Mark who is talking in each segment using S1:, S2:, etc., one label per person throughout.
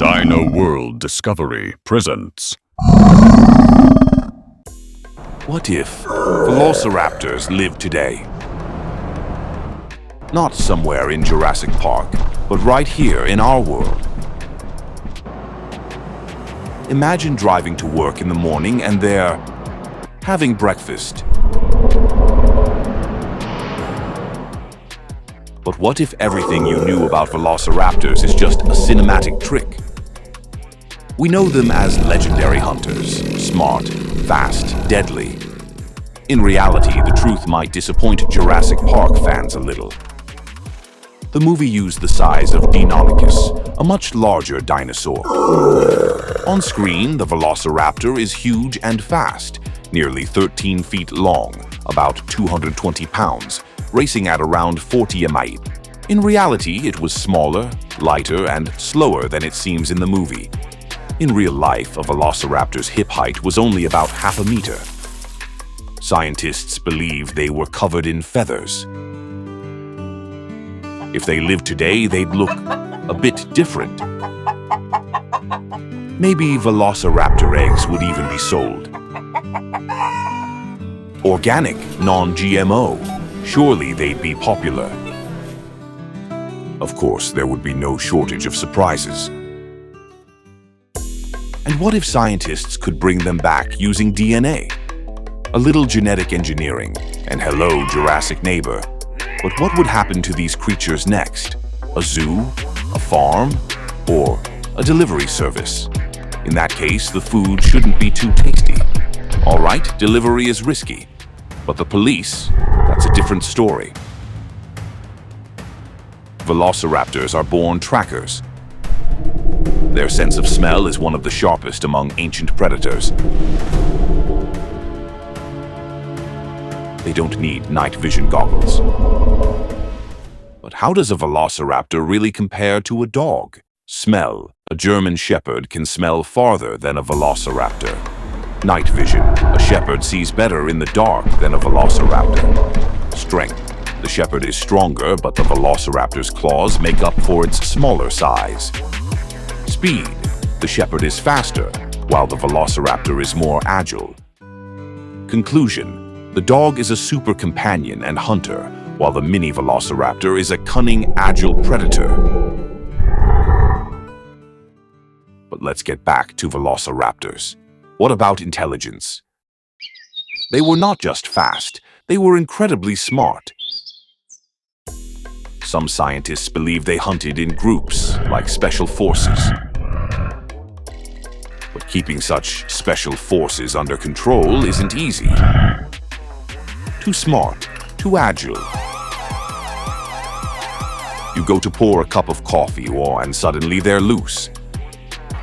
S1: Dino World Discovery presents.
S2: What if velociraptors lived today? Not somewhere in Jurassic Park, but right here in our world. Imagine driving to work in the morning and they're having breakfast. But what if everything you knew about velociraptors is just a cinematic trick? We know them as legendary hunters, smart, fast, deadly. In reality, the truth might disappoint Jurassic Park fans a little. The movie used the size of Deinonychus, a much larger dinosaur. On screen, the velociraptor is huge and fast, nearly 13 feet long, about 220 pounds, racing at around 40 mph. In reality, it was smaller, lighter, and slower than it seems in the movie. In real life, a velociraptor's hip height was only about half a meter. Scientists believe they were covered in feathers. If they lived today, they'd look a bit different. Maybe velociraptor eggs would even be sold. Organic, non-GMO. Surely they'd be popular. Of course, there would be no shortage of surprises. And what if scientists could bring them back using DNA? A little genetic engineering, and hello, Jurassic neighbor. But what would happen to these creatures next? A zoo? A farm? Or a delivery service? In that case, the food shouldn't be too tasty. All right, delivery is risky. But the police, that's a different story. Velociraptors are born trackers. Their sense of smell is one of the sharpest among ancient predators. They don't need night vision goggles. But how does a velociraptor really compare to a dog? Smell. A German shepherd can smell farther than a velociraptor. Night vision. A shepherd sees better in the dark than a velociraptor. Strength. The shepherd is stronger, but the velociraptor's claws make up for its smaller size. Speed. The shepherd is faster, while the velociraptor is more agile. Conclusion. The dog is a super companion and hunter, while the mini velociraptor is a cunning, agile predator. But let's get back to velociraptors. What about intelligence? They were not just fast, they were incredibly smart. Some scientists believe they hunted in groups, like special forces. But keeping such special forces under control isn't easy. Too smart, too agile. You go to pour a cup of coffee and suddenly they're loose.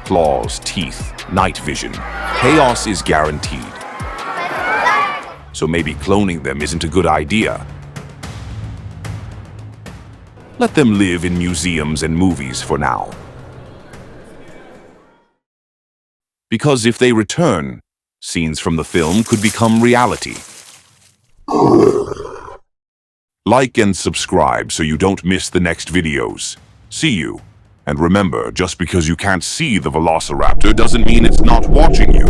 S2: Claws, teeth, night vision. Chaos is guaranteed. So maybe cloning them isn't a good idea. Let them live in museums and movies for now. Because if they return, scenes from the film could become reality. Like and subscribe so you don't miss the next videos. See you. And remember, just because you can't see the velociraptor doesn't mean it's not watching you.